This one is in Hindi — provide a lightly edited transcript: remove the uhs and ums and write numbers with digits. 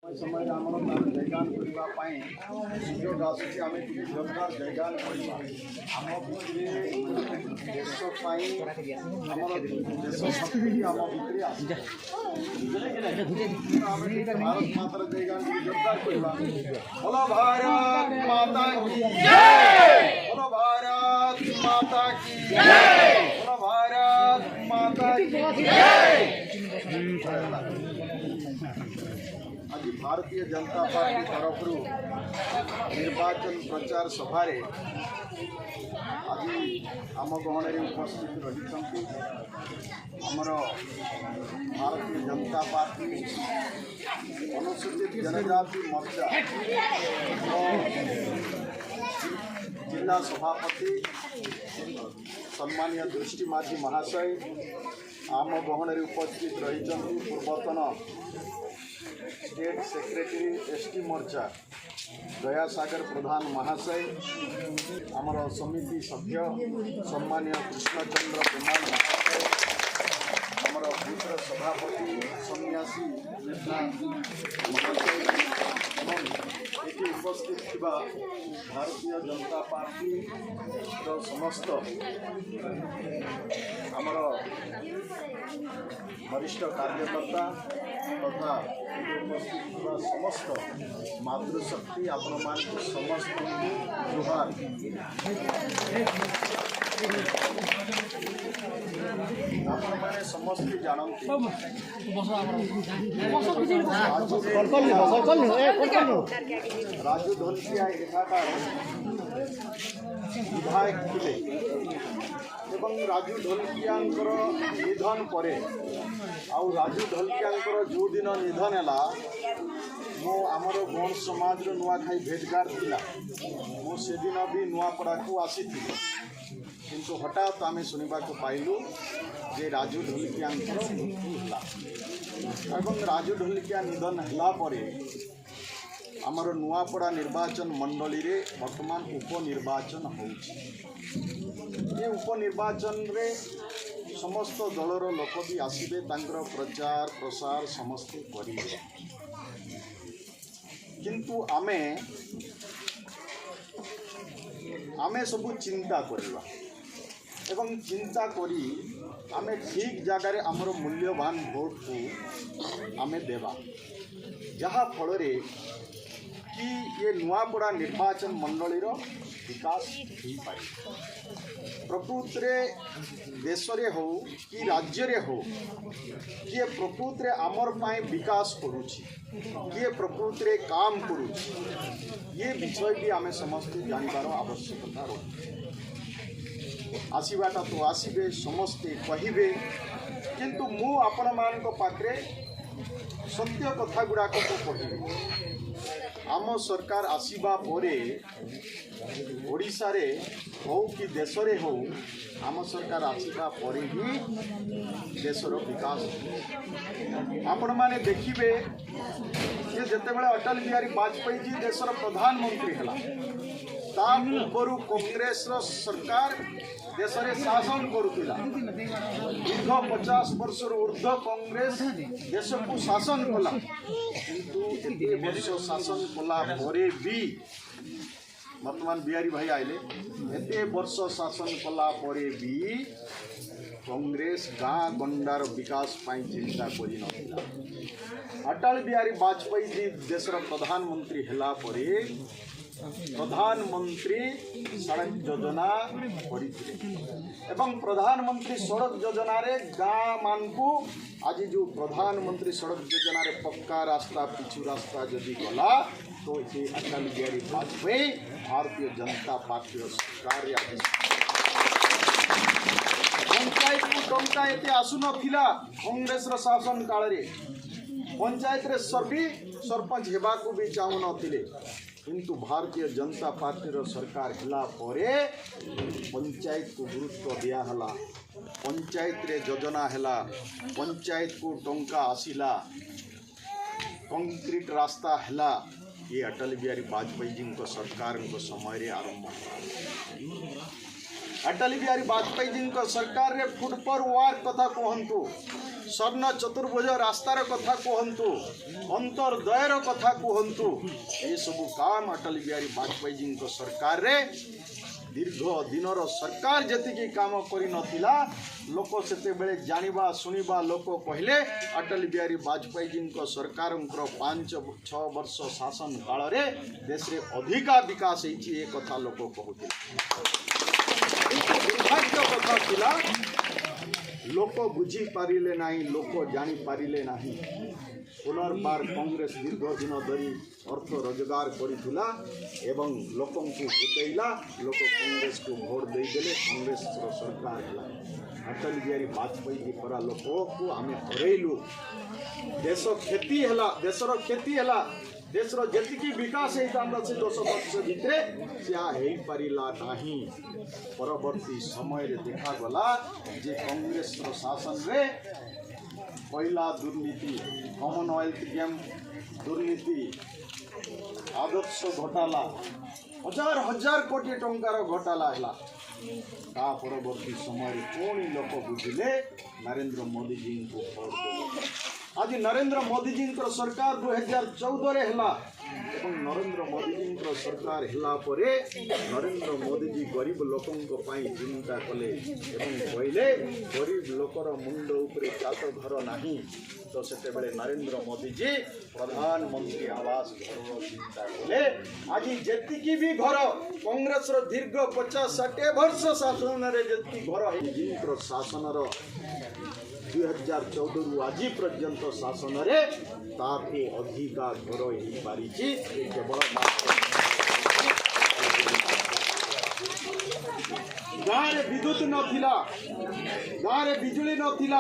समय आम जयगान करने सुजोग आसूँ आम जोरदार जयगान करवा आम देश शक्ति आम भितर भारत मातार जयगान जोरदार करवा। बोलो भारत माता की जय, बोलो भारत माता की जय, बोलो भारत माता की जय। आज भारतीय जनता पार्टी तरफ निर्वाचन प्रचार सभारे आज आम गहन उपस्थित रही आमर भारतीय जनता पार्टी अनुसूचित जनजाति मोर्चा जिला सभापति सम्मानीय दृष्टि माझी महाशय आम गहन उपस्थित रही पूर्वतन स्टेट सेक्रेटरी एसटी मोर्चा दयासागर प्रधान महाशय आमर समिति सभ्य सम्मानीय कृष्णचंद्र कुमार महाशय आमर भूतर सभापति सन्यासी महाशय ये उपस्थित थिबा भारतीय जनता पार्टी समस्त आमर वरिष्ठ कार्यकर्ता तथा उपस्थित समस्त मातृशक्ति आपण मान समस्त जुहार। आपण माने समस्त जानते राजू ढोलकिया एठाकार विधायक थिले एवं राजू ढोलकियांकर निधन परे आउ राजू ढोलकियांकर जो दिन निधन है मो आमर गौण समाज नुआखाई भेटघाट थिला मो से दिन भी नुआपड़ा को आसी किंतु हठात आम शुणा पाइलु जे राजू ढोलकियांकर मृत्यु एवं राजू ढोलकिया निधन है परे आमर नुआपड़ा निर्वाचन मंडली रे वर्तमान उपनिर्वाचन हो उपनिर्वाचन रे समस्त दलर लोक भी आसबे प्रचार प्रसार समस्ते करेंगे किंतु आमे आमे सब चिंता करवा एवं चिंता करी आमे ठीक जगार आमर मूल्यवान भोट को आमे देवा जहाँ फल कि ये नुआपड़ा निर्वाचन मंडली विकास हो पाए प्रकृत रे देश रे हो कि राज्य रे हो किए प्रकृत रे आमर पाए विकास करुछि किए प्रकृत रे काम करुछि ये विषय भी आमे समस्त जानबार आवश्यकता रही आसवाटा तो आसबे समस्ते कहिबे किंतु मु आपण मान पाखे सत्य कथा गुड़ाक तो कहिबे आम सरकार आसीबा परे ओडिशा रे हो कि देश रे हो आम सरकार आसीबा परे ही देशर विकास आपण माने देखिबे जे जते बेले अटल बिहारी वाजपेयी जी देशर प्रधानमंत्री हला ता पूर्व कांग्रेस सरकार देश रे शासन करुला दीर्घ 50 वर्ष ऊर्ध कांग्रेस देश को शासन कला किंतु एते वर्ष शासन कला परे भी वर्तमान बिहारी भाई आइले एते वर्ष शासन कला परे भी कांग्रेस गाँ गंडार विकास पाई चिंता करि नथिला। अटल बिहारी वाजपेयी जी देशर प्रधानमंत्री हला परे प्रधानमंत्री सड़क योजना करथिले एवं प्रधानमंत्री सड़क योजना रे गाँ मान को आज जो प्रधानमंत्री सड़क योजना रे पक्का रास्ता पिछु रास्ता जदि गला तो ये अटल बिहारी वाजपेयी भारतीय जनता पार्टी सरकार पंचायत को टंका एते आसु नथिला कांग्रेस रो शासन काल रे पंचायत रे सरपंच हेबा को भी चाहू नथिले किंतु भारतीय जनता पार्टी रो सरकार हला परे पंचायत को गुरुत्व दिया हला पंचायत रे योजना हला पंचायत को टंका आसिला कंक्रीट रास्ता हला ये अटल बिहारी वाजपेयी जी को सरकार को समय रे आरंभ अटल बिहारी वाजपेयी जी को सरकार रे फुटपर वार कथा कहंतु स्वर्ण चतुर्भुज रास्तार कथा कहतु अंतर्दयर कथा कहतु ये सब काम अटल बिहारी वाजपेयी जी सरकार रे दीर्घ दिनर सरकार जी काम करनथिला लोक से जानिबा सुनिबा लोक कहले अटल बिहारी वाजपेयी जी सरकार 5-6 वर्ष शासन काल रे देश रे अधिका विकास होइछि ए कथा लोक कहते दुर्भाग्य कथा थिला लोक बुझी पारिले नाही लोक जानी पारिले नाही पुनर्बार कांग्रेस दीर्घ दिन धरी अर्थ रोजगार करिथुला एवं लोकों को उतैला लोक कांग्रेस को भोट देदेले कांग्रेस सरकार है अटल बिहारी वाजपेयी जी परा लोक को आम हरैलु देश क्षति है देशर क्षति है देशर जी विकास होता से 10 वर्ष भितर से पारा नहीं परवर्ती समय देखागला जे कांग्रेस शासन रे कोयला दुर्नीति कॉमनवेल्थ गेम दुर्नीति आदर्श घोटाला हजार हजार कोटी टंकार घोटाला है ता परवर्ती समय पुणी लोक बुझिले नरेंद्र मोदी जी को भोट देले आज नरेंद्र मोदी जी सरकार 2014 रे हला एवं नरेंद्र मोदी जी सरकार हला परे नरेंद्र मोदी जी गरीब लोकों चिंता कले एवं कहले गरीब लोकर मुंड उपरे चात घर नहीं तो सेते बेले नरेंद्र मोदी जी प्रधानमंत्री आवास घर चिंता कले आज जेतिकी भी घर कांग्रेस दीर्घ 50-60 वर्ष शासन रे जेतिकी घर जी शासन 2014 रु आज पर्यंत शासन रे ताकू अधिका घर हो पारी केवल गाँव रे विद्युत नथिला गाँव रे बिजुली नथिला।